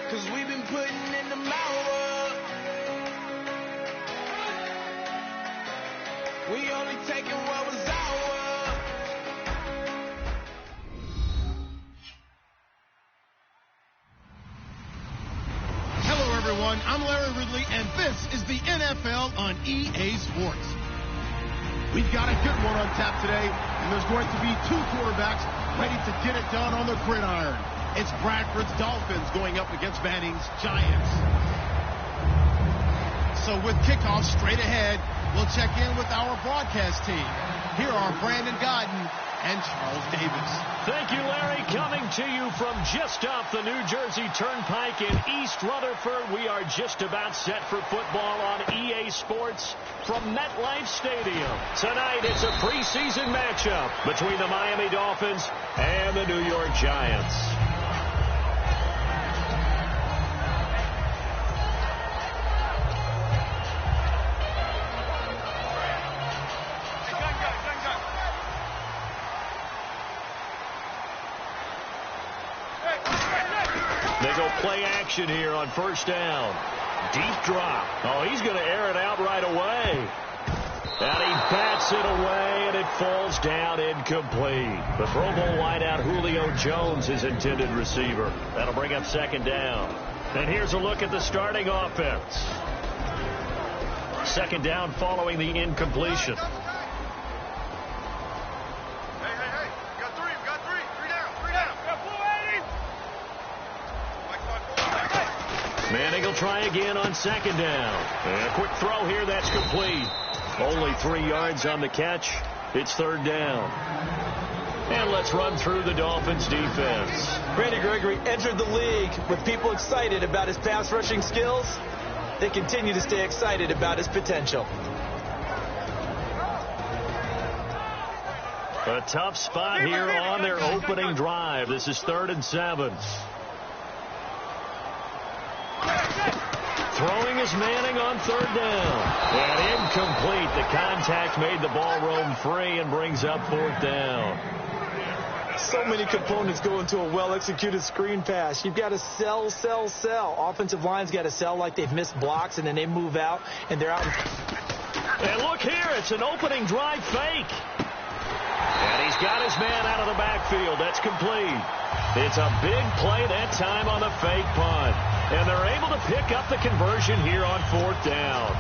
'cause we've been putting in the hour. We only taking what was ours. Hello, everyone. I'm Larry Ridley, and this is the NFL on EA Sports. We've got a good one on tap today, and there's going to be two quarterbacks ready to get it done on the gridiron. It's Bradford's Dolphins going up against Manning's Giants. So with kickoff straight ahead, we'll check in with our broadcast team. Here are Brandon Godden and Charles Davis. Thank you, Larry. Coming to you from just off the New Jersey Turnpike in East Rutherford. We are just about set for football on EA Sports from MetLife Stadium. Tonight, it's a preseason matchup between the Miami Dolphins and the New York Giants. They go play action here on first down. Deep drop. Oh, he's going to air it out right away. And he bats it away, and it falls down incomplete. The Pro Bowl wideout Julio Jones, his intended receiver. That'll bring up second down. And here's a look at the starting offense. Second down following the incompletion. Manning will try again on second down. And a quick throw here, that's complete. Only 3 yards on the catch. It's third down. And let's run through the Dolphins' defense. Randy Gregory entered the league with people excited about his pass rushing skills. They continue to stay excited about his potential. A tough spot here on their opening drive. This is 3rd and 7. Throwing is Manning on third down. And incomplete. The contact made the ball roam free and brings up 4th down. So many components go into a well-executed screen pass. You've got to sell, sell, sell. Offensive line's got to sell like they've missed blocks, and then they move out, and they're out. And look here. It's an opening drive fake. And he's got his man out of the backfield. That's complete. It's a big play that time on the fake punt. And they're able to pick up the conversion here on 4th down.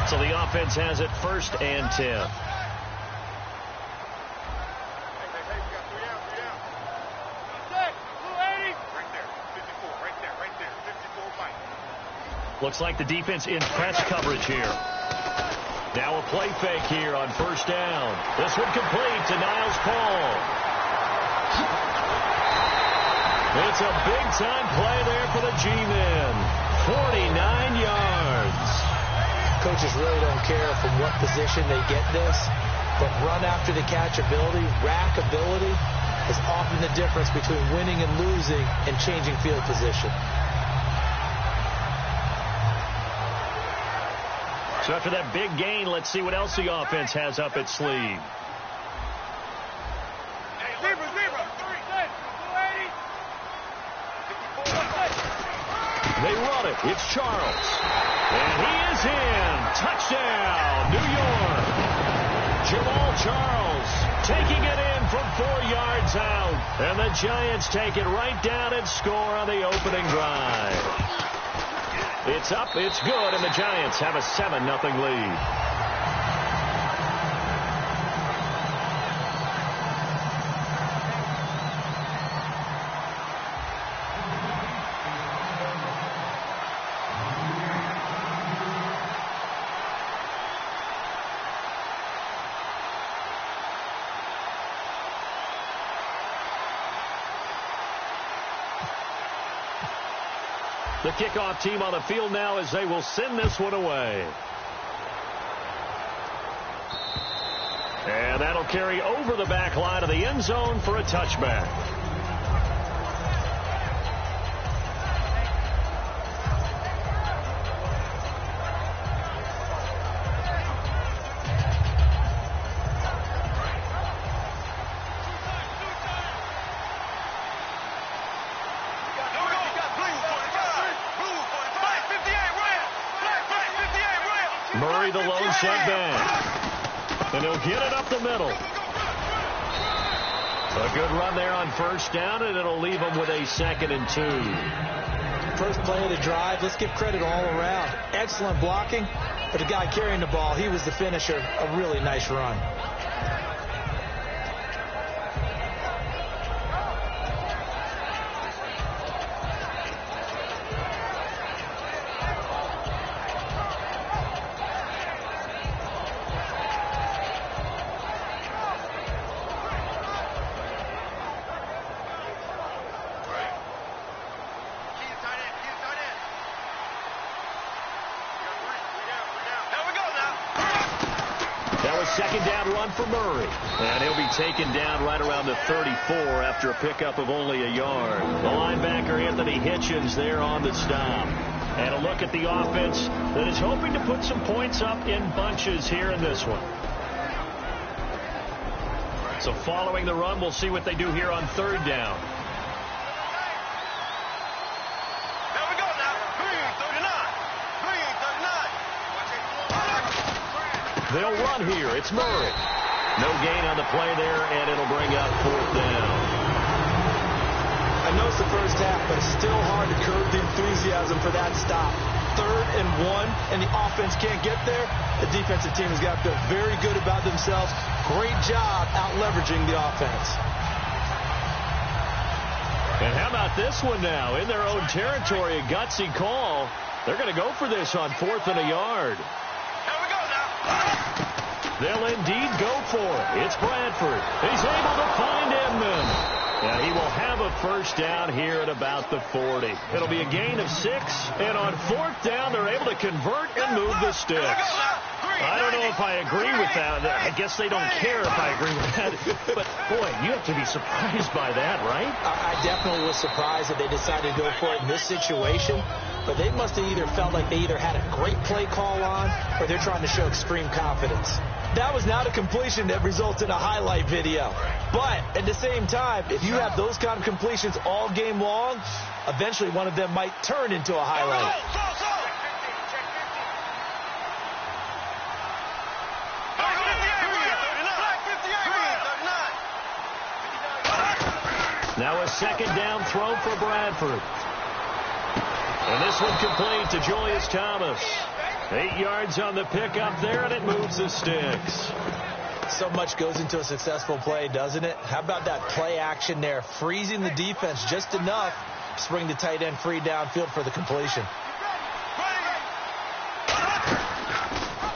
So the offense has it 1st and 10. Looks like the defense in press coverage here. Now a play fake here on 1st down. This one complete to Niles Paul. It's a big-time play there for the G-men. 49 yards. Coaches really don't care from what position they get this, but run after the catch ability, rack ability, is often the difference between winning and losing and changing field position. So after that big gain, let's see what else the offense has up its sleeve. They run it. It's Charles. And he is in. Touchdown, New York. Jamal Charles taking it in from 4 yards out. And the Giants take it right down and score on the opening drive. It's up, it's good, and the Giants have a 7-0 lead. The kickoff team on the field now as they will send this one away. And that'll carry over the back line of the end zone for a touchback. Murray, the lone setback. And he'll get it up the middle. A good run there on first down, and it'll leave him with a 2nd and 2. First play of the drive, let's give credit all around. Excellent blocking, but the guy carrying the ball, he was the finisher. A really nice run. Second down run for Murray. And he'll be taken down right around the 34 after a pickup of only a yard. The linebacker, Anthony Hitchens, there on the stop. And a look at the offense that is hoping to put some points up in bunches here in this one. So following the run, we'll see what they do here on 3rd down. They'll run here. It's Murray. No gain on the play there, and it'll bring up 4th down. I know it's the first half, but it's still hard to curb the enthusiasm for that stop. 3rd and 1, and the offense can't get there. The defensive team has got to feel very good about themselves. Great job out-leveraging the offense. And how about this one now? In their own territory, a gutsy call. They're going to go for this on 4th and a yard. They'll indeed go for it. It's Bradford. He's able to find Inman. And he will have a first down here at about the 40. It'll be a gain of 6. And on 4th down, they're able to convert and move the sticks. I don't know if I agree with that. I guess they don't care if I agree with that. But, boy, you have to be surprised by that, right? I definitely was surprised that they decided to go for it in this situation. But they must have either felt like they either had a great play call on or they're trying to show extreme confidence. That was not a completion that results in a highlight video. But at the same time, if you have those kind of completions all game long, eventually one of them might turn into a highlight. Now a 2nd down throw for Bradford. And this one complete to Julius Thomas. 8 yards on the pickup there, and it moves the sticks. So much goes into a successful play, doesn't it? How about that play action there, freezing the defense just enough to bring the tight end free downfield for the completion.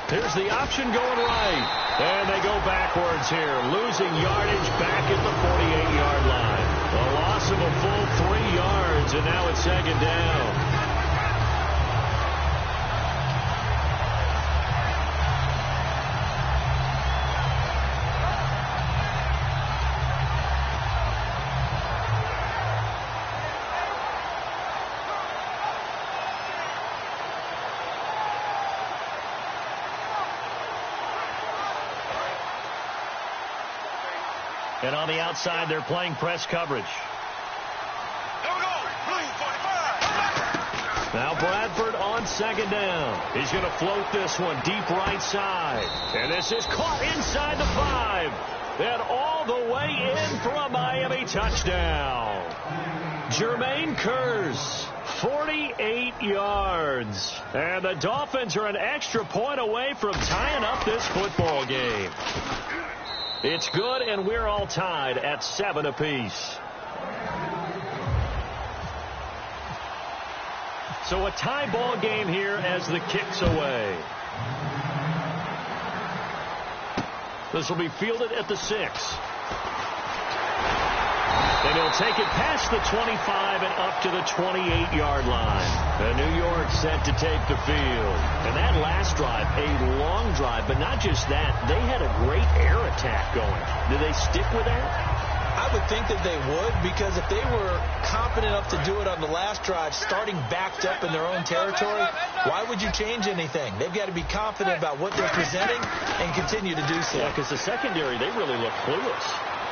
Here's the option going right. And they go backwards here, losing yardage back at the 48-yard line. A loss of a full 3 yards, and now it's 2nd down. And on the outside, they're playing press coverage. Now Bradford on 2nd down. He's going to float this one deep right side. And this is caught inside the 5. And all the way in for a Miami touchdown. Jermaine Kearse, 48 yards. And the Dolphins are an extra point away from tying up this football game. It's good, and we're all tied at 7 apiece. So a tie ball game here as the kick's away. This will be fielded at the 6. And he'll take it past the 25 and up to the 28-yard line. And New York set to take the field. And that last drive, a long drive, but not just that. They had a great air attack going. Did they stick with that? I would think that they would, because if they were confident enough to do it on the last drive, starting backed up in their own territory, why would you change anything? They've got to be confident about what they're presenting and continue to do so. Yeah, because the secondary, they really look clueless.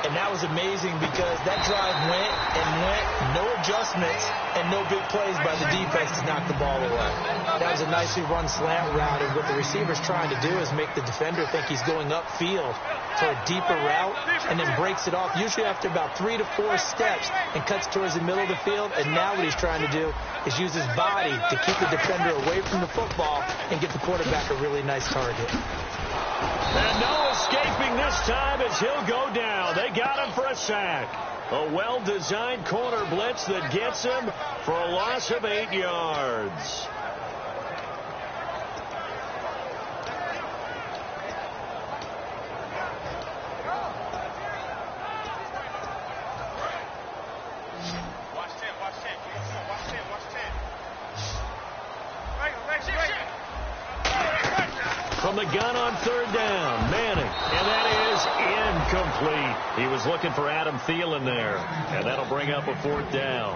And that was amazing because that drive went and went, no adjustments and no big plays by the defense to knock the ball away. That was a nicely run slant route, and what the receiver's trying to do is make the defender think he's going upfield for a deeper route and then breaks it off, usually after about 3 to 4 steps, and cuts towards the middle of the field. And now what he's trying to do is use his body to keep the defender away from the football and get the quarterback a really nice target. And no escaping this time as he'll go down. They got him for a sack. A well-designed corner blitz that gets him for a loss of 8 yards. From the gun on 3rd down, Manning, and that is incomplete. He was looking for Adam Thielen there, and that'll bring up a 4th down.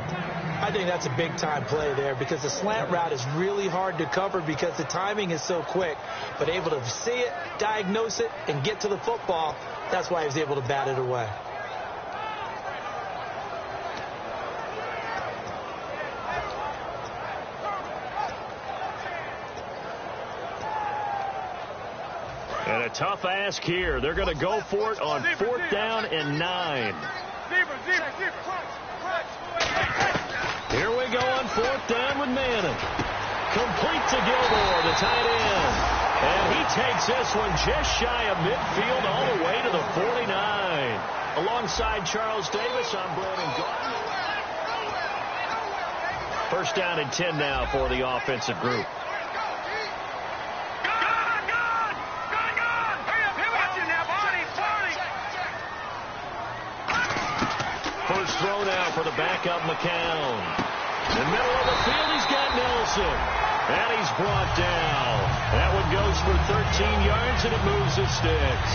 I think that's a big-time play there because the slant route is really hard to cover because the timing is so quick. But able to see it, diagnose it, and get to the football, that's why he was able to bat it away. And a tough ask here. They're going to go for it on 4th down and 9. Here we go on 4th down with Manning. Complete to Gilmore, the tight end. And he takes this one just shy of midfield all the way to the 49. Alongside Charles Davis, I'm Brandon Gordon. 1st down and 10 now for the offensive group. First throw now for the backup McCown. In the middle of the field, he's got Nelson. And he's brought down. That one goes for 13 yards, and it moves the sticks.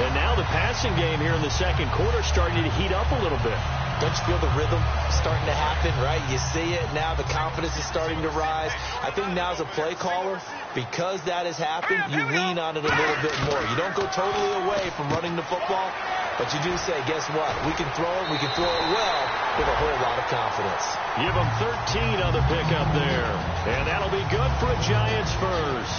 And now the passing game here in the second quarter starting to heat up a little bit. Don't you feel the rhythm starting to happen, right? You see it now. The confidence is starting to rise. I think now as a play caller, because that has happened, you lean on it a little bit more. You don't go totally away from running the football, but you do say, guess what? We can throw it. We can throw it well with a whole lot of confidence. Give them 13 on the pickup there. And that'll be good for a Giants first.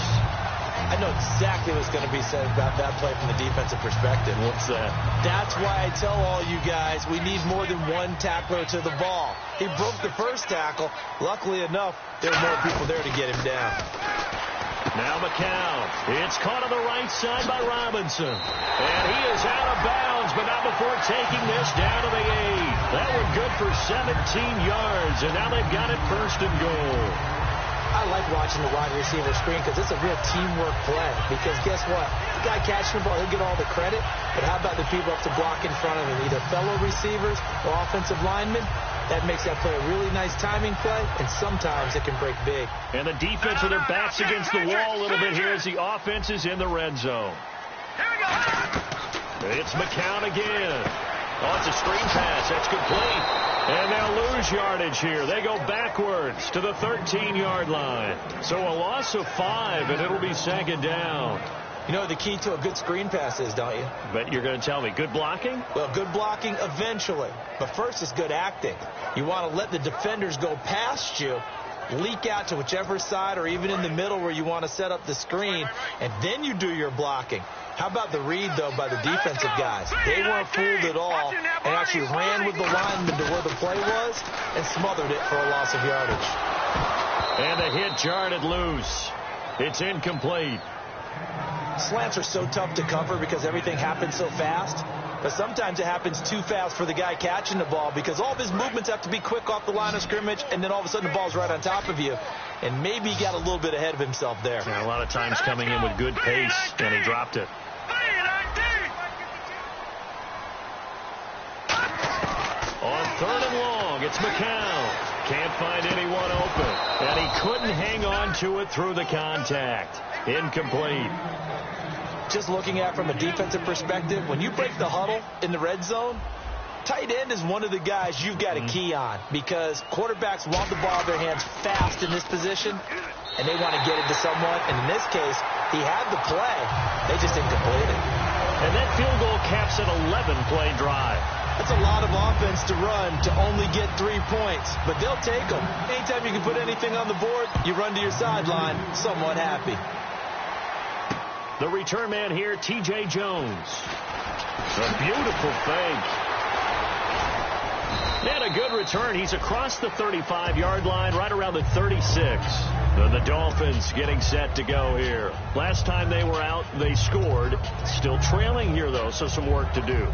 I know exactly what's going to be said about that play from the defensive perspective. What's that? That's why I tell all you guys we need more than one tackler to the ball. He broke the first tackle. Luckily enough, there were more people there to get him down. Now McCown. It's caught on the right side by Robinson. And he is out of bounds, but not before taking this down to the 8. That one good for 17 yards, and now they've got it 1st and goal. I like watching the wide receiver screen because it's a real teamwork play. Because guess what? The guy catching the ball, he'll get all the credit. But how about the people up to block in front of him, either fellow receivers or offensive linemen? That makes that play a really nice timing play, and sometimes it can break big. And the defense with their backs against the wall a little bit here as the offense is in the red zone. It's McCown again. Oh, it's a screen pass. That's complete. And they'll lose yardage here. They go backwards to the 13-yard line. So a loss of 5, and it'll be 2nd down. You know what the key to a good screen pass is, don't you? But you're going to tell me, good blocking? Well, good blocking eventually. But first is good acting. You want to let the defenders go past you, leak out to whichever side or even in the middle where you want to set up the screen, and then you do your blocking. How about the read, though, by the defensive guys? They weren't fooled at all and actually ran with the lineman to where the play was and smothered it for a loss of yardage. And the hit jarred it loose. It's incomplete. Slants are so tough to cover because everything happens so fast. But sometimes it happens too fast for the guy catching the ball because all of his movements have to be quick off the line of scrimmage, and then all of a sudden the ball's right on top of you. And maybe he got a little bit ahead of himself there. Yeah, a lot of times coming in with good pace, and he dropped it. On 3rd and long, it's McCown. Can't find anyone open. And he couldn't hang on to it through the contact. Incomplete. Just looking at it from a defensive perspective, when you break the huddle in the red zone, tight end is one of the guys you've got to key on because quarterbacks want the ball in their hands fast in this position, and they want to get it to someone. And in this case, he had the play. They just didn't complete it. And that field goal caps an 11-play drive. That's a lot of offense to run to only get 3 points, but they'll take them. Anytime you can put anything on the board, you run to your sideline somewhat happy. The return man here, T.J. Jones. A beautiful fake. And a good return. He's across the 35-yard line, right around the 36. And the Dolphins getting set to go here. Last time they were out, they scored. Still trailing here, though, so some work to do.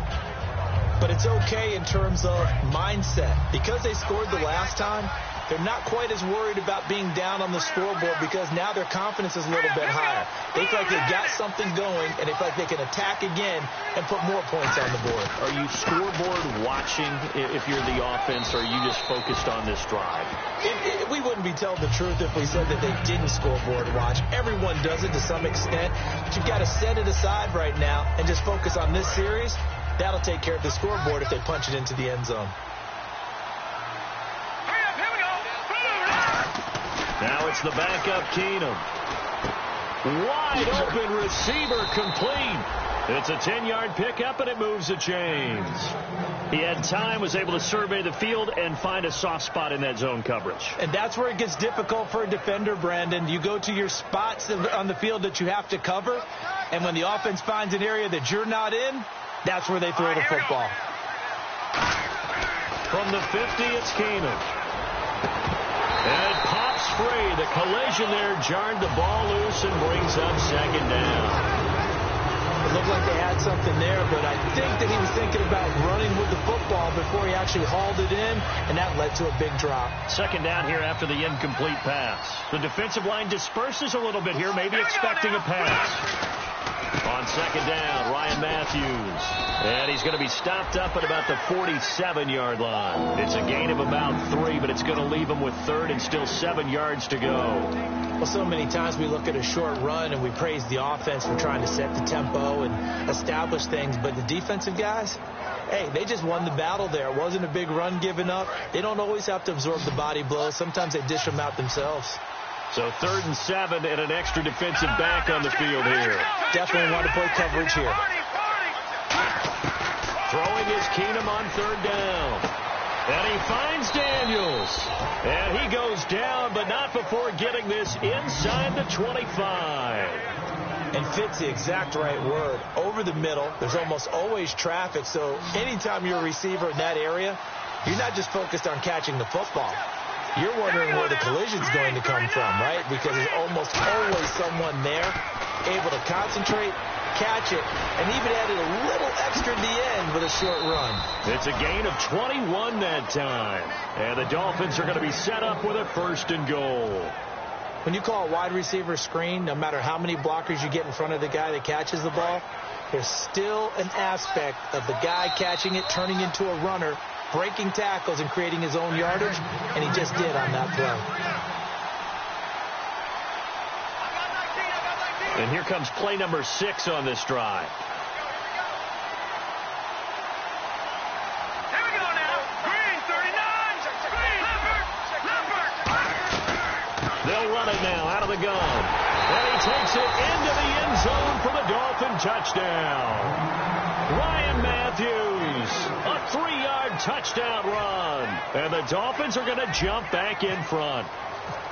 But it's okay in terms of mindset. Because they scored the last time, they're not quite as worried about being down on the scoreboard because now their confidence is a little bit higher. They feel like they've got something going, and they feel like they can attack again and put more points on the board. Are you scoreboard watching if you're the offense, or are you just focused on this drive? We wouldn't be telling the truth if we said that they didn't scoreboard watch. Everyone does it to some extent. But you've got to set it aside right now and just focus on this series. That'll take care of the scoreboard if they punch it into the end zone. Now it's the backup Keenum. Wide open receiver complete. It's a 10-yard pickup, and it moves the chains. He had time, was able to survey the field and find a soft spot in that zone coverage. And that's where it gets difficult for a defender, Brandon. You go to your spots on the field that you have to cover, and when the offense finds an area that you're not in, that's where they throw the football. From the 50, it's Keenum. And it pops free. The collision there jarred the ball loose and brings up second down. It looked like they had something there, but I think that he was thinking about running with the football before he actually hauled it in, and that led to a big drop. Second down here after the incomplete pass. The defensive line disperses a little bit here, maybe expecting a pass. On second down, Ryan Matthews. And he's going to be stopped up at about the 47-yard line. It's a gain of about 3, but it's going to leave him with third and still 7 yards to go. Well, so many times we look at a short run and we praise the offense for trying to set the tempo and establish things. But the defensive guys, hey, they just won the battle there. It wasn't a big run given up. They don't always have to absorb the body blows. Sometimes they dish them out themselves. So 3rd and 7 and an extra defensive back on the field here. Definitely want to play coverage here. Throwing is Keenum on 3rd down. And he finds Daniels. And he goes down, but not before getting this inside the 25. And fits the exact right word. Over the middle, there's almost always traffic. So anytime you're a receiver in that area, you're not just focused on catching the football. You're wondering where the collision's going to come from, right? Because there's almost always someone there able to concentrate, catch it, and even added a little extra at the end with a short run. It's a gain of 21 that time. And the Dolphins are going to be set up with a 1st and goal. When you call a wide receiver screen, no matter how many blockers you get in front of the guy that catches the ball, there's still an aspect of the guy catching it, turning into a runner, breaking tackles and creating his own yardage, and he just did on that throw. And here comes play number 6 on this drive. Here we go now. Green, 39. They'll run it now out of the gun. And he takes it into the end zone for the Dolphin touchdown. Ryan Matthews, a 3-yard touchdown run. And the Dolphins are going to jump back in front.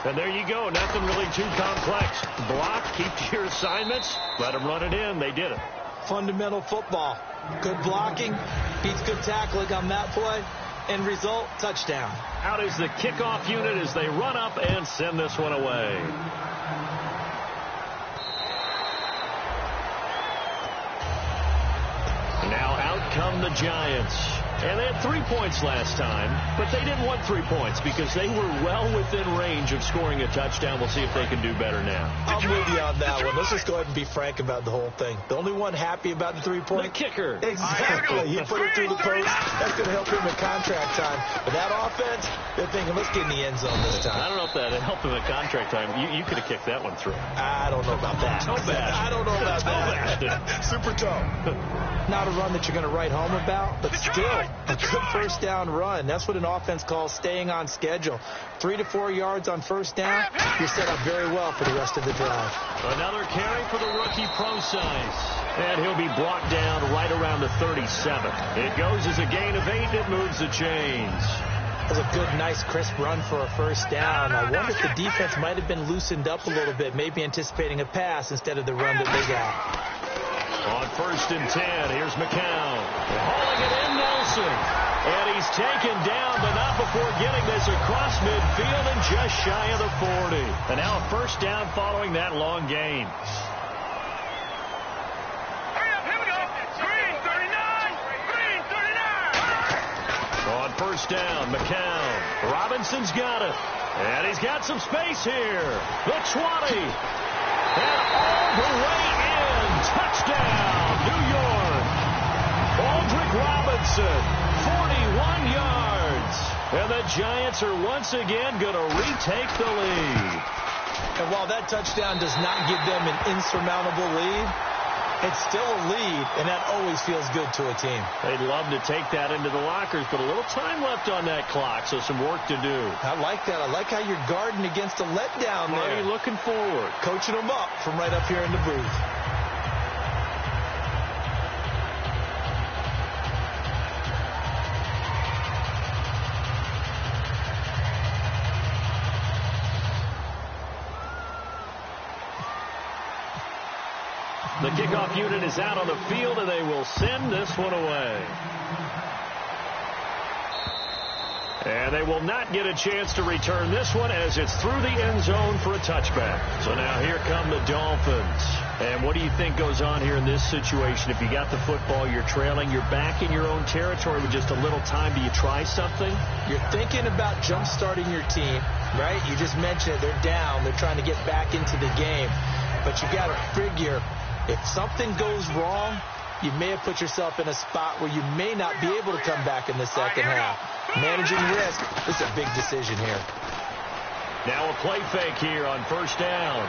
And there you go. Nothing really too complex. Block, keep to your assignments, let them run it in. They did it. Fundamental football. Good blocking, beats good tackling on that play. End result, touchdown. Out is the kickoff unit as they run up and send this one away. Now out come the Giants. And they had 3 points last time, but they didn't want 3 points because they were well within range of scoring a touchdown. We'll see if they can do better now. I'm with you on that one. Let's just go ahead and be frank about the whole thing. The only one happy about the 3-point. The kicker. Exactly. He put it through the post. That's going to help him at contract time. But that offense, they're thinking, let's get in the end zone this time. I don't know if that helped him at contract time. You could have kicked that one through. I don't know about that. Toe bash. I don't know about that. Super toe. Not a run that you're going to write home about, but still a good 1st down run. That's what an offense calls staying on schedule. 3 to 4 yards on 1st down, you're set up very well for the rest of the drive. Another carry for the rookie Procise. And he'll be brought down right around the 37. It goes as a gain of 8. It moves the chains. That was a good, nice, crisp run for a first down. I wonder if the defense might have been loosened up a little bit, maybe anticipating a pass instead of the run that they got. On 1st and 10, here's McCown. Hauling it in, Nelson. And he's taken down, but not before getting this across midfield and just shy of the 40. And now a first down following that long gain. On 1st down, McCown. Robinson's got it. And he's got some space here. The 20. And all the way in. Touchdown, New York. Aldrick Robinson, 41 yards. And the Giants are once again going to retake the lead. And while that touchdown does not give them an insurmountable lead, it's still a lead, and that always feels good to a team. They'd love to take that into the lockers, but a little time left on that clock, so some work to do. I like that. I like how you're guarding against a letdown there. Money looking forward. Coaching them up from right up here in the booth. The kickoff unit is out on the field, and they will send this one away. And they will not get a chance to return this one as it's through the end zone for a touchback. So now here come the Dolphins. And what do you think goes on here in this situation? If you got the football, you're trailing, you're back in your own territory with just a little time. Do you try something? You're thinking about jump-starting your team, right? You just mentioned it. They're down. They're trying to get back into the game. But you got to figure, if something goes wrong, you may have put yourself in a spot where you may not be able to come back in the second half. Managing risk, this is a big decision here. Now a play fake here on 1st down.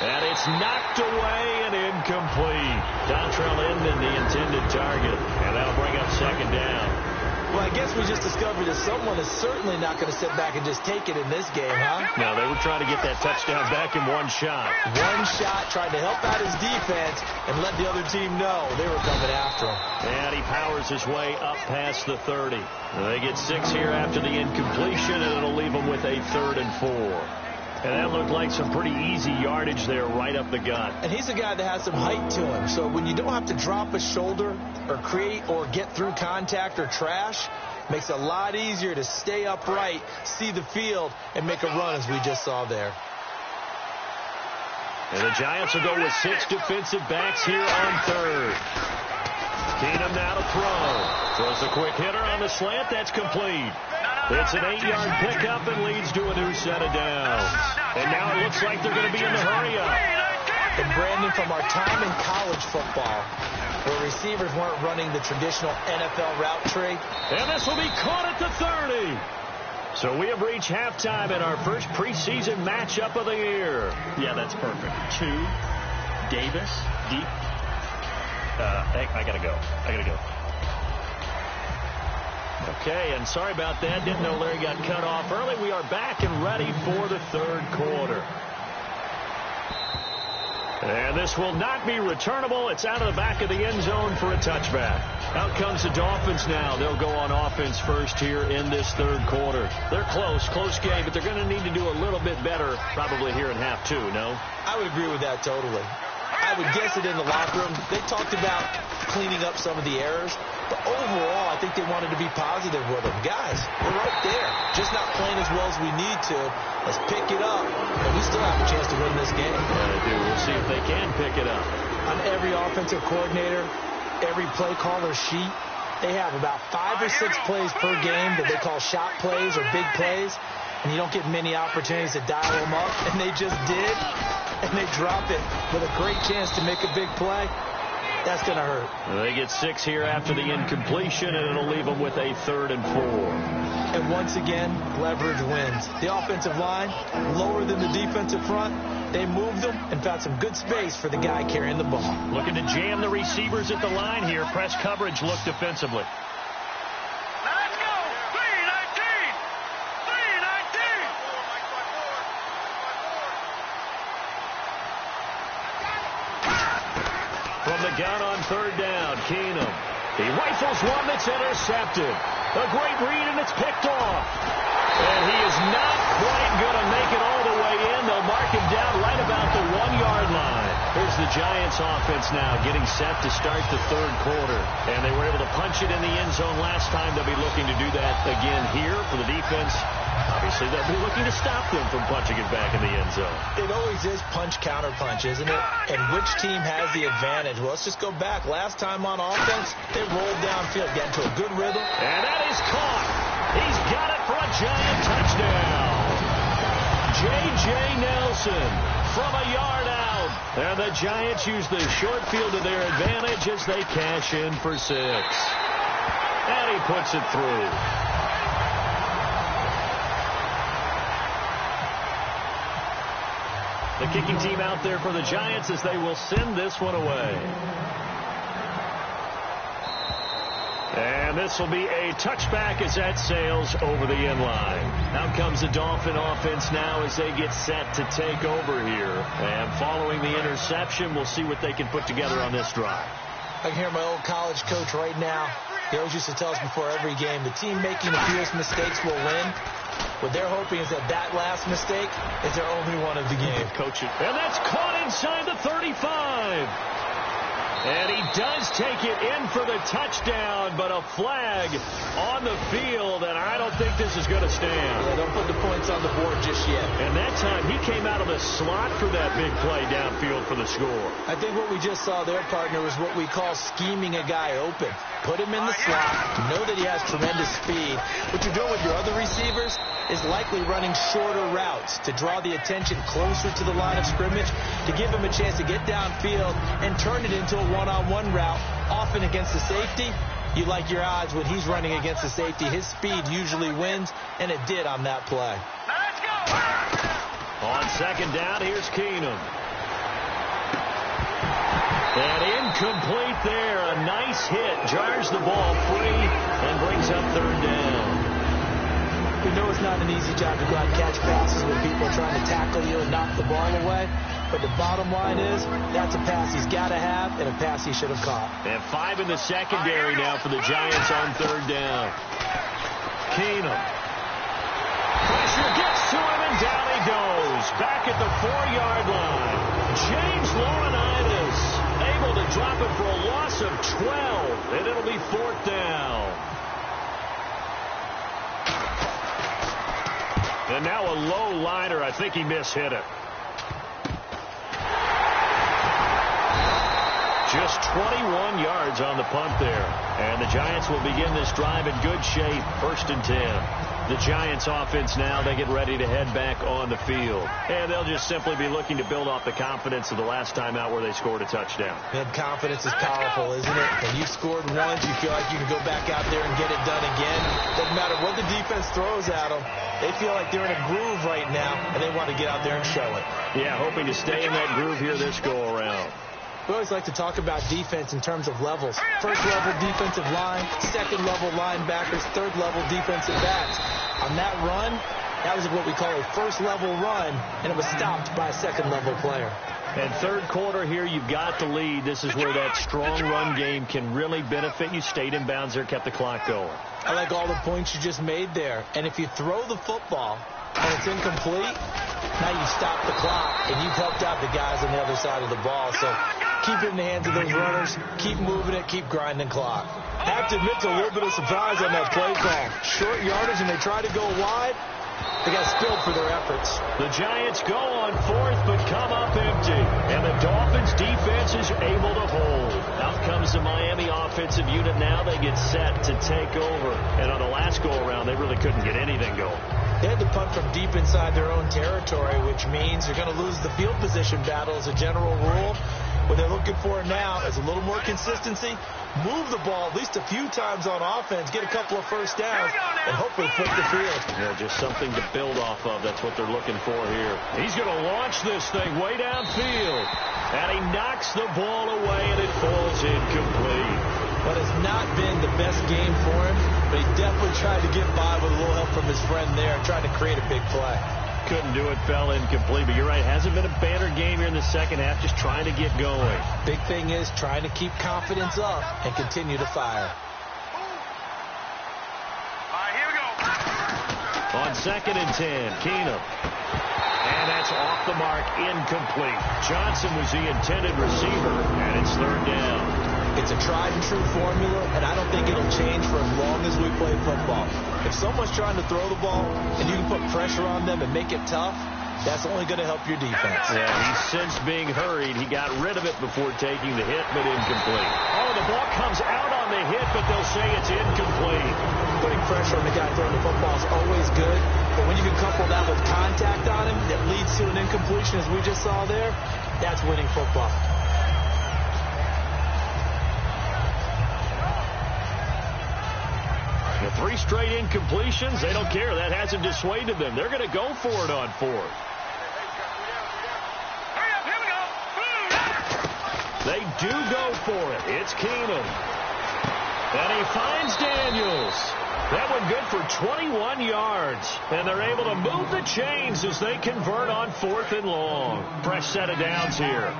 And it's knocked away and incomplete. Dontrell Inman, the intended target. And that'll bring up 2nd down. Well, I guess we just discovered that someone is certainly not going to sit back and just take it in this game, huh? No, they were trying to get that touchdown back in one shot. One shot, trying to help out his defense and let the other team know they were coming after him. And he powers his way up past the 30. They get 6 here after the incompletion, and it'll leave them with a 3rd and 4. And that looked like some pretty easy yardage there right up the gut. And he's a guy that has some height to him. So when you don't have to drop a shoulder or create or get through contact or trash, makes it a lot easier to stay upright, see the field, and make a run as we just saw there. And the Giants will go with 6 defensive backs here on 3rd. Keenum now to throw. Throws a quick hitter on the slant. That's complete. It's an 8-yard pickup and leads to a new set of downs. And now it looks like they're going to be in the hurry-up. And Brandon, from our time in college football, where receivers weren't running the traditional NFL route tree. And this will be caught at the 30. So we have reached halftime in our first preseason matchup of the year. Yeah, that's perfect. 2, Davis, deep. I got to go. Okay, and sorry about that. Didn't know Larry got cut off early. We are back and ready for the 3rd quarter. And this will not be returnable. It's out of the back of the end zone for a touchback. Out comes the Dolphins now. They'll go on offense first here in this 3rd quarter. They're close game, but they're going to need to do a little bit better probably here in half 2, no? I would agree with that totally. I would guess it in the locker room. They talked about cleaning up some of the errors. But overall, I think they wanted to be positive with them. Guys, we're right there. Just not playing as well as we need to. Let's pick it up. And we still have a chance to win this game. Yeah, they do. We'll see if they can pick it up. On every offensive coordinator, every play caller sheet, they have about 5 or 6 plays per game that they call shot plays or big plays. And you don't get many opportunities to dial them up. And they just did. And they drop it with a great chance to make a big play. That's going to hurt. They get 6 here after the incompletion, and it'll leave them with a 3rd and 4. And once again, leverage wins. The offensive line, lower than the defensive front. They moved them and found some good space for the guy carrying the ball. Looking to jam the receivers at the line here. Press coverage look defensively. Let's go. 319. 319. From the gun on third down, Keenum. He rifles one that's intercepted. A great read, and it's picked off. And he is not quite going to make it all the way in. They'll mark him down right about the 1-yard line. Here's the Giants offense now getting set to start the third quarter. And they were able to punch it in the end zone last time. They'll be looking to do that again here for the defense. Obviously, they'll be looking to stop them from punching it back in the end zone. It always is punch-counter-punch, isn't it? And which team has the advantage? Well, let's just go back. Last time on offense, they rolled downfield, got into a good rhythm. And that is caught. He's got it for a Giant touchdown. J.J. Nelson from a yard out. And the Giants use the short field to their advantage as they cash in for 6. And he puts it through. The kicking team out there for the Giants as they will send this one away. And this will be a touchback as that sails over the end line. Out comes the Dolphin offense now as they get set to take over here. And following the interception, we'll see what they can put together on this drive. I can hear my old college coach right now. He always used to tell us before every game, the team making the fewest mistakes will win. What they're hoping is that that last mistake is their only one of the game. Coach it. And that's caught inside the 35. And he does take it in for the touchdown, but a flag on the field, and I don't think this is going to stand. Yeah, don't put the points on the board just yet. And that time, he came out of the slot for that big play downfield for the score. I think what we just saw there, partner, was what we call scheming a guy open. Put him in the slot, know that he has tremendous speed. What you're doing with your other receivers is likely running shorter routes to draw the attention closer to the line of scrimmage, to give him a chance to get downfield and turn it into a one-on-one route, often against the safety. You like your odds when he's running against the safety. His speed usually wins, and it did on that play. On second down, here's Keenum. And incomplete there. A nice hit. Jars the ball free and brings up third down. We know it's not an easy job to go out and catch passes when people are trying to tackle you and knock the ball away. But the bottom line is, that's a pass he's got to have and a pass he should have caught. And 5 in the secondary now for the Giants on third down. Keenum. Pressure gets to him and down he goes. Back at the 4-yard line. James Laurinaitis able to drop it for a loss of 12. And it'll be 4th down. And now a low liner. I think he mishit it. Just 21 yards on the punt there. And the Giants will begin this drive in good shape. 1st and 10. The Giants offense now, they get ready to head back on the field. And they'll just simply be looking to build off the confidence of the last time out where they scored a touchdown. And confidence is powerful, isn't it? When you've scored once, you feel like you can go back out there and get it done again. Doesn't matter what the defense throws at them. They feel like they're in a groove right now, and they want to get out there and show it. Yeah, hoping to stay in that groove here this go-around. We always like to talk about defense in terms of levels. First level defensive line, second level linebackers, third level defensive backs. On that run, that was what we call a first level run, and it was stopped by a second level player. And third quarter here, you've got the lead. This is where that strong run game can really benefit you. Stayed in bounds there, kept the clock going. I like all the points you just made there. And if you throw the football and it's incomplete, now you stop the clock, and you've helped out the guys on the other side of the ball. So keep it in the hands of those runners. Keep moving it. Keep grinding clock. I have to admit to a little bit of surprise on that play call. Short yardage, and they try to go wide. They got spilled for their efforts. The Giants go on 4th, but come up empty. And the Dolphins' defense is able to hold. Out comes the Miami offensive unit now. They get set to take over. And on the last go-around, they really couldn't get anything going. They had to punt from deep inside their own territory, which means they're going to lose the field position battle as a general rule. What they're looking for now is a little more consistency, move the ball at least a few times on offense, get a couple of first downs, and hopefully flip the field. Yeah, just something to build off of. That's what they're looking for here. He's going to launch this thing way downfield. And he knocks the ball away, and it falls incomplete. But it's not been the best game for him, but he definitely tried to get by with a little help from his friend there and tried to create a big play. couldn't do it, fell incomplete. But you're right, hasn't been a banner game here in the second half, just trying to get going. Big thing is trying to keep confidence up and continue to fire. All right, here we go. On 2nd and 10, Keenum. And that's off the mark, incomplete. Johnson was the intended receiver, and it's 3rd down. It's a tried-and-true formula, and I don't think it'll change for as long as we play football. If someone's trying to throw the ball and you can put pressure on them and make it tough, that's only going to help your defense. Yeah, he's since being hurried. He got rid of it before taking the hit, but incomplete. Oh, the ball comes out on the hit, but they'll say it's incomplete. Putting pressure on the guy throwing the football is always good, but when you can couple that with contact on him that leads to an incompletion, as we just saw there, that's winning football. The 3 straight incompletions, they don't care. That hasn't dissuaded them. They're going to go for it on 4th. Hurry up, here we go. They do go for it. It's Keenum. And he finds Daniels. That one good for 21 yards. And they're able to move the chains as they convert on 4th and long. Fresh set of downs here.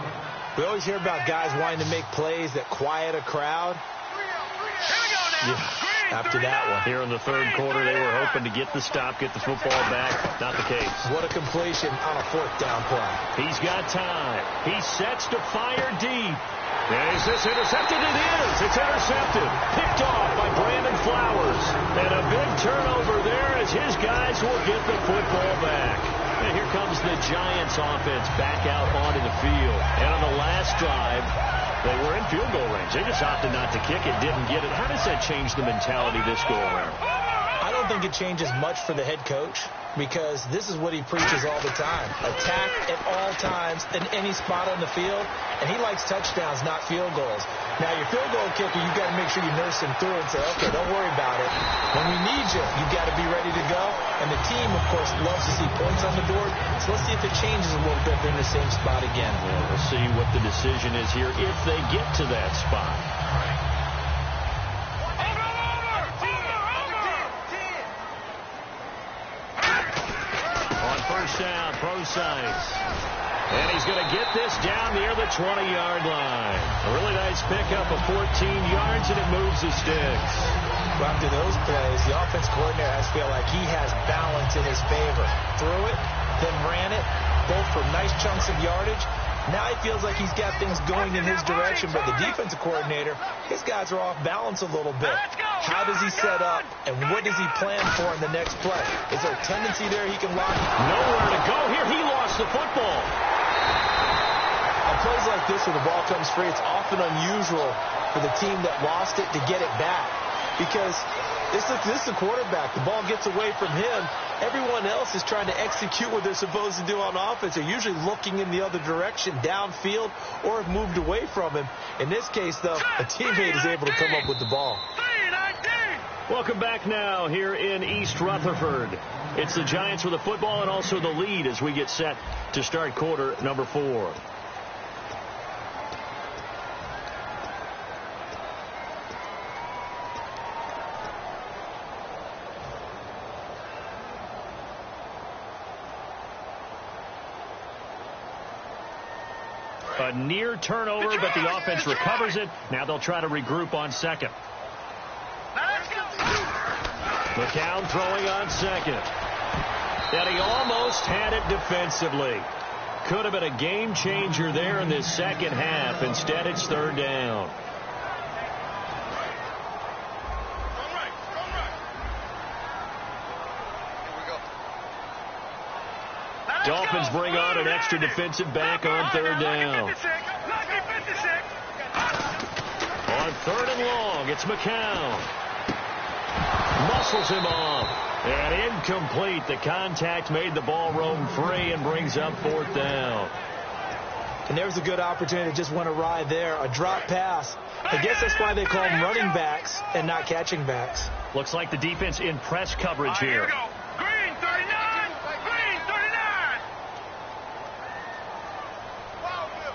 We always hear about guys wanting to make plays that quiet a crowd. Here we go now. Yeah. After that one. Here in the 3rd quarter, they were hoping to get the stop, get the football back. Not the case. What a completion on a 4th down play. He's got time. He sets to fire deep. Is this intercepted? It is. It's intercepted. Picked off by Brandon Flowers. And a big turnover there as his guys will get the football back. And here comes the Giants offense back out onto the field. And on the last drive, they were in field goal range. They just opted not to kick it, didn't get it. How does that change the mentality this go around? I don't think it changes much for the head coach because this is what he preaches all the time. Attack at all times in any spot on the field, and he likes touchdowns, not field goals. Now, your field goal kicker, you've got to make sure you nurse him through and say, okay, don't worry about it. When we need you, you've got to be ready to go. And the team, of course, loves to see points on the board. So let's see if it changes a little bit. They're in the same spot again. Yeah, we'll see what the decision is here if they get to that spot. On 1st down, Procise. And he's going to get this down near the 20-yard line. A really nice pickup of 14 yards, and it moves the sticks. Well, after those plays, the offense coordinator has to feel like he has balance in his favor. Threw it, then ran it, both for nice chunks of yardage. Now he feels like he's got things going in his direction, but the defensive coordinator, his guys are off balance a little bit. How does he set up, and what does he plan for in the next play? Is there a tendency there he can lock? Nowhere to go here. He lost the football. On plays like this where the ball comes free, it's often unusual for the team that lost it to get it back because this is the quarterback. The ball gets away from him. Everyone else is trying to execute what they're supposed to do on offense. They're usually looking in the other direction, downfield, or have moved away from him. In this case, though, a teammate is able to come up with the ball. Welcome back now here in East Rutherford. It's the Giants with the football and also the lead as we get set to start quarter number 4. A near turnover, but the offense recovers it. Now they'll try to regroup on 2nd. McCown throwing on 2nd. And he almost had it defensively. Could have been a game changer there in this second half. Instead, it's 3rd down. Dolphins bring on an extra defensive back on 3rd down. On 3rd and long, it's McCown. Muscles him off. And incomplete. The contact made the ball roam free and brings up 4th down. And there's a good opportunity to just went awry there. A drop pass. I guess that's why they call them running backs and not catching backs. Looks like the defense in press coverage here. Green 39. Green 39. Over.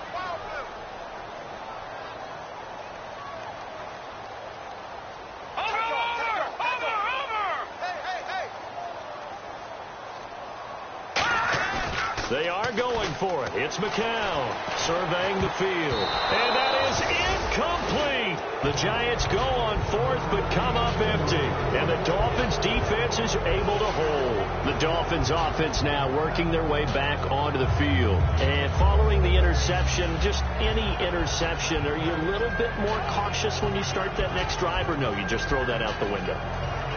They are going for it. It's McCown surveying the field. And that is incomplete. The Giants go on fourth but come up empty. And the Dolphins defense is able to hold. The Dolphins offense now working their way back onto the field. And following the interception, just any interception, are you a little bit more cautious when you start that next drive, or no, you just throw that out the window?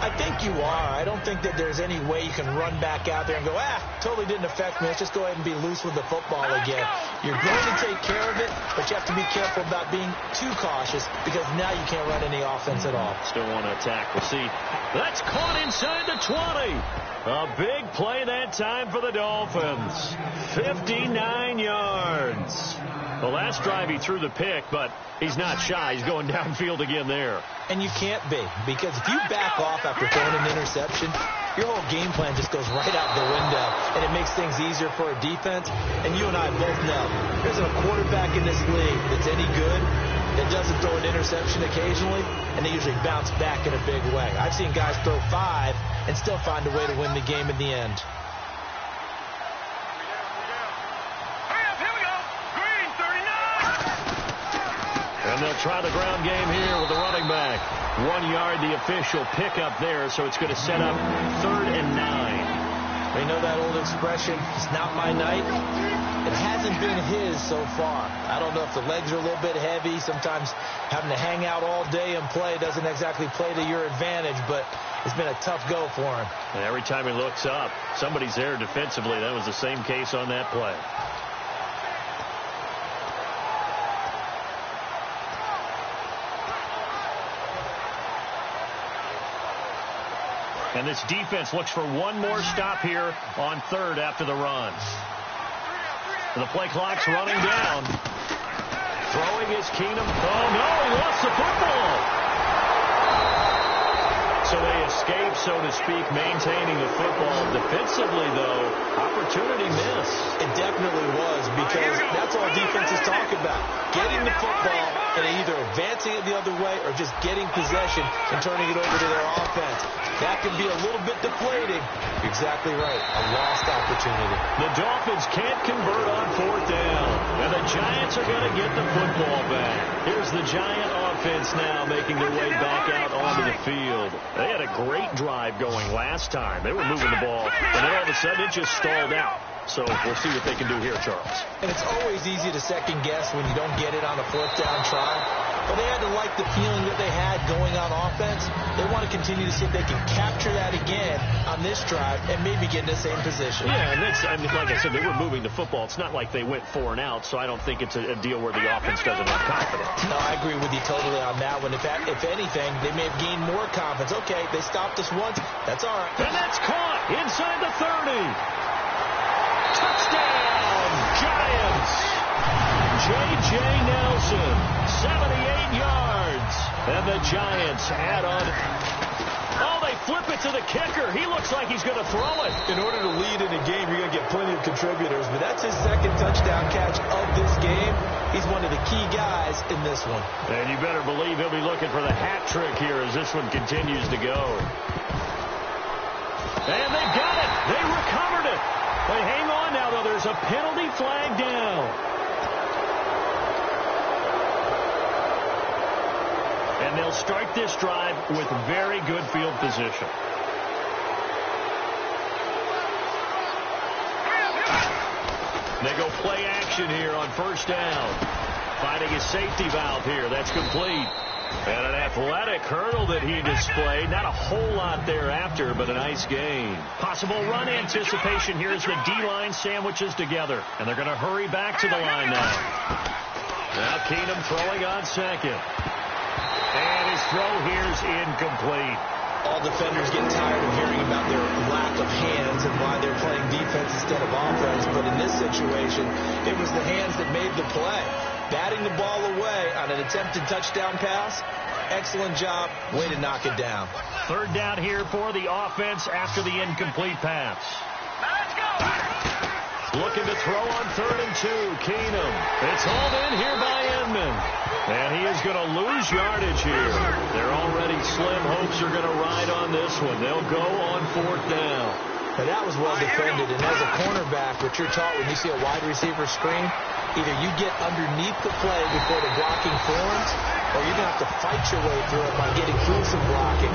I think you are. I don't think that there's any way you can run back out there and go, totally didn't affect me. Let's just go ahead and be loose with the football again. You're going to take care of it, but you have to be careful about being too cautious because now you can't run any offense at all. Still want to attack. We'll see. That's caught inside the 20. A big play that time for the Dolphins. 59 yards. The last drive he threw the pick, but he's not shy. He's going downfield again there. And you can't be, because if you back off after throwing an interception, your whole game plan just goes right out the window, and it makes things easier for a defense. And you and I both know there isn't a quarterback in this league that's any good that doesn't throw an interception occasionally, and they usually bounce back in a big way. I've seen guys throw 5 and still find a way to win the game in the end. And they'll try the ground game here with the running back. 1 yard, the official pickup there, so it's going to set up 3rd and 9. We know that old expression, it's not my night. It hasn't been his so far. I don't know if the legs are a little bit heavy. Sometimes having to hang out all day and play doesn't exactly play to your advantage, but it's been a tough go for him. And every time he looks up, somebody's there defensively. That was the same case on that play. And this defense looks for one more stop here on 3rd after the run. The play clock's running down. Throwing is Keenum. Oh, no, he lost the football. So they escape, so to speak, maintaining the football. Defensively, though, opportunity miss. It definitely was, because that's all defenses talk about. Getting the football and either advancing it the other way or just getting possession and turning it over to their offense. That can be a little bit deflating. Exactly right. A lost opportunity. The Dolphins can't convert on 4th down. And the Giants are going to get the football back. Here's the Giant offense now making their way back out onto the field. They had a great drive going last time. They were moving the ball. And then all of a sudden it just stalled out. So we'll see what they can do here, Charles. And it's always easy to second guess when you don't get it on a 4th down try. But they had to like the feeling that they had going on offense. They want to continue to see if they can capture that again on this drive and maybe get in the same position. Yeah, and that's, I mean, like I said, they were moving the football. It's not like they went 4 and out, so I don't think it's a deal where the offense doesn't have confidence. No, I agree with you totally on that one. If anything, they may have gained more confidence. Okay, they stopped us once. That's all right. And that's caught inside the 30. Touchdown, Giants. J.J. Nelson, 78 yards. And the Giants add on. Oh, they flip it to the kicker. He looks like he's going to throw it. In order to lead in a game, you're going to get plenty of contributors. But that's his 2nd touchdown catch of this game. He's one of the key guys in this one. And you better believe he'll be looking for the hat trick here as this one continues to go. And they got it. They recovered it. But hang on now, though. There's a penalty flag down. And they'll start this drive with very good field position. They go play action here on 1st down. Finding a safety valve here. That's complete. And an athletic hurdle that he displayed. Not a whole lot thereafter, but a nice gain. Possible run anticipation here as the D-line sandwiches together. And they're going to hurry back to the line now. Now Keenum throwing on 2nd. And his throw here's incomplete. All defenders get tired of hearing about their lack of hands and why they're playing defense instead of offense. But in this situation, it was the hands that made the play. Batting the ball away on an attempted touchdown pass. Excellent job. Way to knock it down. 3rd down here for the offense after the incomplete pass. Let's go. Looking to throw on 3rd and 2. Keenum. It's hauled in here by Edmond. And he is going to lose yardage here. They're already slim hopes are going to ride on this one. They'll go on 4th down. Now, that was well defended, and as a cornerback, what you're taught when you see a wide receiver screen, either you get underneath the play before the blocking forms, or you're going to have to fight your way through it by getting through some blocking.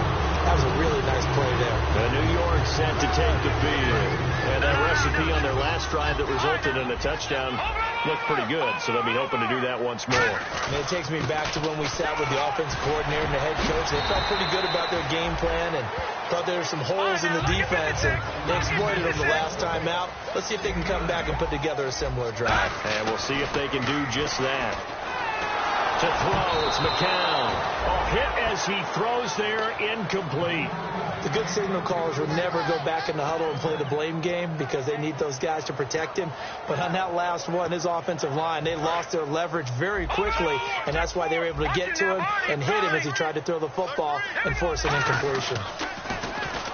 That was a really nice play there. The New York set to take the field. And that recipe on their last drive that resulted in a touchdown looked pretty good, so they'll be hoping to do that once more. And it takes me back to when we sat with the offensive coordinator and the head coach. They felt pretty good about their game plan and thought there were some holes in the defense, and they exploited them the last time out. Let's see if they can come back and put together a similar drive. And we'll see if they can do just that. To throw, it's McCown. Hit as he throws there, incomplete. The good signal callers would never go back in the huddle and play the blame game because they need those guys to protect him. But on that last one, his offensive line, they lost their leverage very quickly, and that's why they were able to get to him and hit him as he tried to throw the football and force an incompletion.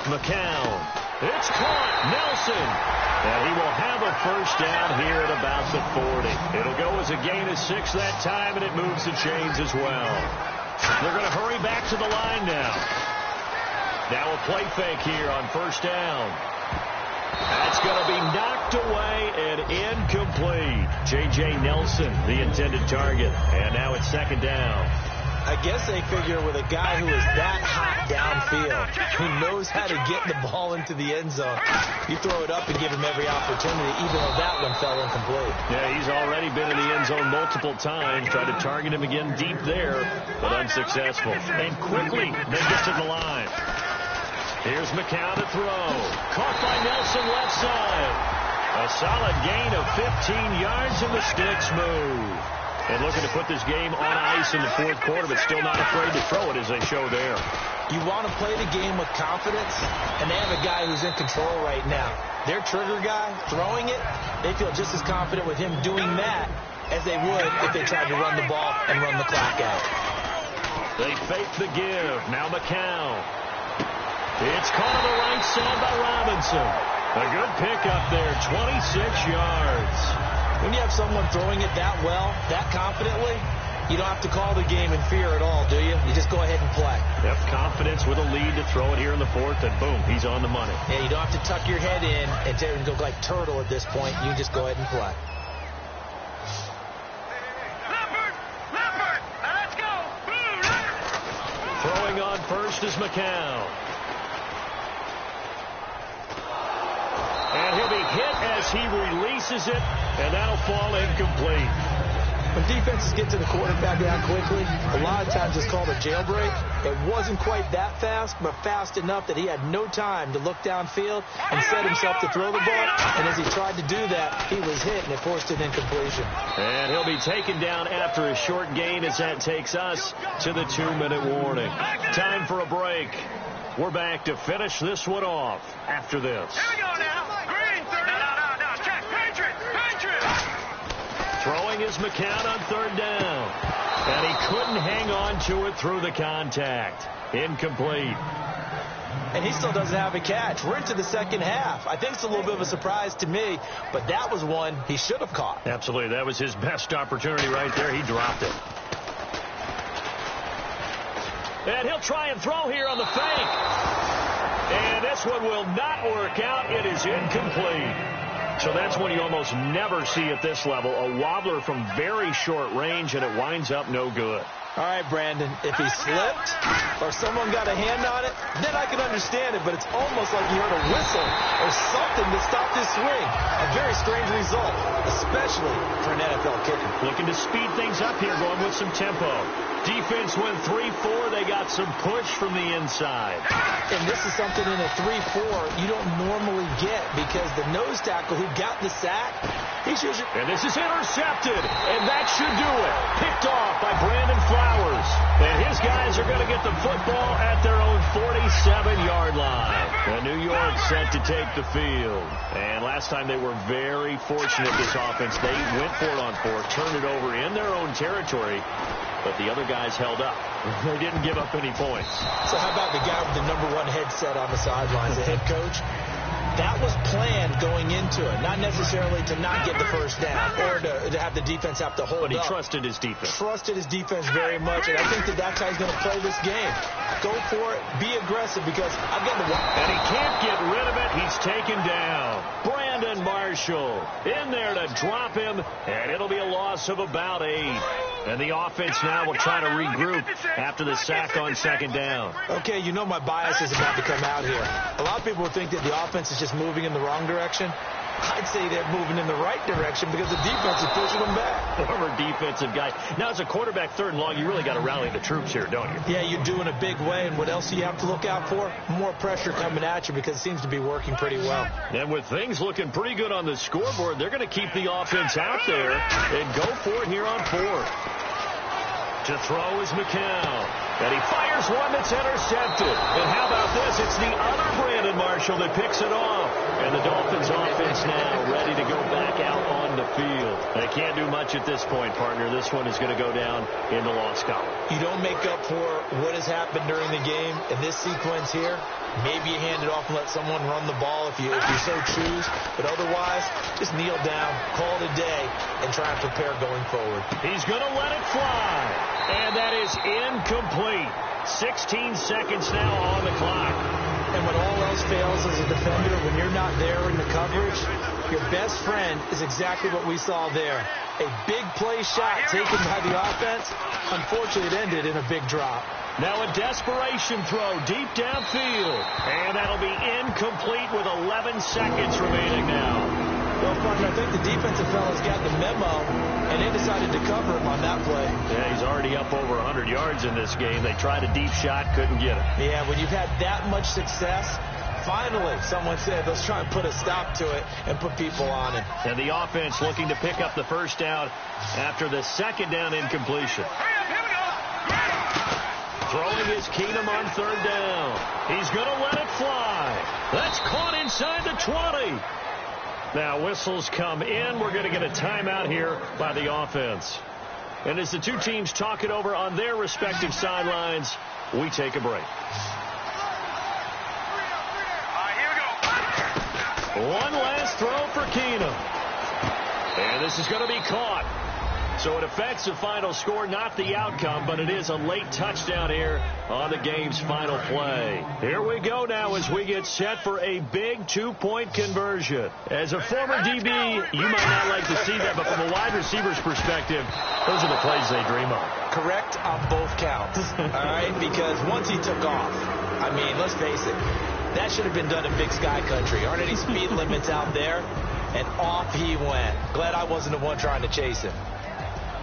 McCown. It's caught. Nelson. And he will have a first down here at about the 40. It'll go as a gain of 6 that time, and it moves the chains as well. They're going to hurry back to the line now. Now a play fake here on first down. That's going to be knocked away and incomplete. J.J. Nelson, the intended target. And now it's second down. I guess they figure with a guy who is that hot downfield, who knows how to get the ball into the end zone, you throw it up and give him every opportunity, even though that one fell incomplete. Yeah, he's already been in the end zone multiple times. Tried to target him again deep there, but unsuccessful. And quickly, they get to the line. Here's McCown to throw. Caught by Nelson left side. A solid gain of 15 yards, and the sticks move. And looking to put this game on ice in the fourth quarter, but still not afraid to throw it as they show there. You want to play the game with confidence, and they have a guy who's in control right now. Their trigger guy, throwing it, they feel just as confident with him doing that as they would if they tried to run the ball and run the clock out. They fake the give. Now McCown. It's caught on the right side by Robinson. A good pickup there, 26 yards. When you have someone throwing it that well, that confidently, you don't have to call the game in fear at all, do you? You just go ahead and play. Yep, confidence with a lead to throw it here in the fourth, and boom, he's on the money. Yeah, you don't have to tuck your head in and go like turtle at this point. You can just go ahead and play. Leopard, now let's go. Throwing on first is McCown. And he'll be hit as he releases it, and that'll fall incomplete. When defenses get to the quarterback that quickly, a lot of times it's called a jailbreak. It wasn't quite that fast, but fast enough that he had no time to look downfield and set himself to throw the ball. And as he tried to do that, he was hit, and it forced an incompletion. And he'll be taken down after a short gain as that takes us to the 2-minute warning. Time for a break. We're back to finish this one off after this. Here we go now. Green, 30. No. Check. Patriot. Throwing is McCown on third down. And he couldn't hang on to it through the contact. Incomplete. And he still doesn't have a catch. We're into the second half. I think it's a little bit of a surprise to me, but that was one he should have caught. Absolutely. That was his best opportunity right there. He dropped it. And he'll try and throw here on the fake. And this one will not work out. It is incomplete. So that's one you almost never see at this level. A wobbler from very short range, and it winds up no good. All right, Brandon, if he slipped or someone got a hand on it, then I can understand it, but it's almost like you heard a whistle or something to stop this swing. A very strange result, especially for an NFL kicker. Looking to speed things up here, going with some tempo. Defense went 3-4. They got some push from the inside. And this is something in a 3-4 you don't normally get because the nose tackle who got the sack, he's usually... And this is intercepted, and that should do it. Picked off by Brandon Flowers. And his guys are going to get the football at their own 47-yard line. And New York set to take the field. And last time they were very fortunate, this offense. They went for it on fourth, turned it over in their own territory. But the other guys held up. They didn't give up any points. So how about the guy with the #1 headset on the sidelines, the head coach? That was planned going into it, not necessarily to not get the first down or to have the defense have to hold up. But he trusted his defense. Trusted his defense very much, and I think that's how he's going to play this game. Go for it. Be aggressive because I've got the one. And he can't get rid of it. He's taken down. Brandon Marshall in there to drop him, and it'll be a loss of about 8. And the offense now will try to regroup after the sack on second down. Okay, you know my bias is about to come out here. A lot of people would think that the offense is just moving in the wrong direction. I'd say they're moving in the right direction because the defense is pushing them back. Former defensive guy. Now, as a quarterback, 3rd and long, you really got to rally the troops here, don't you? Yeah, you do in a big way. And what else do you have to look out for? More pressure coming at you because it seems to be working pretty well. And with things looking pretty good on the scoreboard, they're going to keep the offense out there and go for it here on 4th. To throw is McCown. And he fires one that's intercepted. And how about this? It's the other Brandon Marshall that picks it off. And the Dolphins offense now ready to go back out on the field. They can't do much at this point, partner. This one is going to go down in the loss column. You don't make up for what has happened during the game in this sequence here. Maybe you hand it off and let someone run the ball if you so choose. But otherwise, just kneel down, call it a day, and try and prepare going forward. He's going to let it fly. And that is incomplete. 16 seconds now on the clock. And when all else fails as a defender, when you're not there in the coverage, your best friend is exactly what we saw there. A big play shot taken by the offense. Unfortunately, it ended in a big drop. Now a desperation throw deep downfield. And that'll be incomplete with 11 seconds remaining now. Well, partner, I think the defensive fellas got the memo, and they decided to cover him on that play. Yeah, he's already up over 100 yards in this game. They tried a deep shot, couldn't get it. Yeah, when you've had that much success, finally, someone said, let's try and put a stop to it and put people on it. And the offense looking to pick up the first down after the second down incompletion. Throwing is Keenum on 3rd down. He's going to let it fly. That's caught inside the 20. Now whistles come in. We're going to get a timeout here by the offense. And as the two teams talk it over on their respective sidelines, we take a break. One last throw for Keenum. And this is going to be caught. So it affects the final score, not the outcome, but it is a late touchdown here on the game's final play. Here we go now as we get set for a big 2-point conversion. As a former DB, you might not like to see that, but from a wide receiver's perspective, those are the plays they dream of. Correct on both counts, all right? Because once he took off, I mean, let's face it, that should have been done in Big Sky Country. Aren't any speed limits out there? And off he went. Glad I wasn't the one trying to chase him.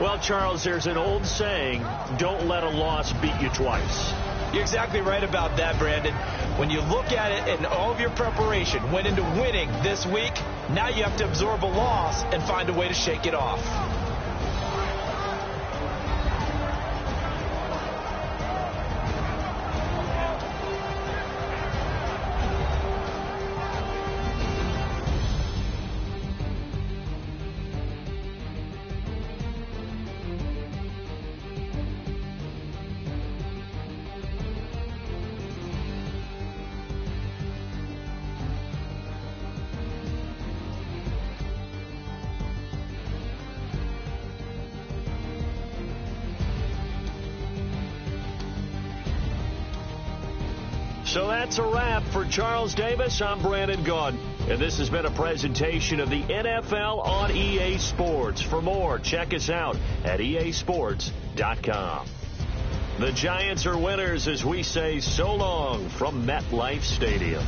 Well, Charles, there's an old saying, don't let a loss beat you twice. You're exactly right about that, Brandon. When you look at it and all of your preparation went into winning this week, now you have to absorb a loss and find a way to shake it off. So that's a wrap for Charles Davis. I'm Brandon Gaudin, and this has been a presentation of the NFL on EA Sports. For more, check us out at easports.com. The Giants are winners as we say so long from MetLife Stadium.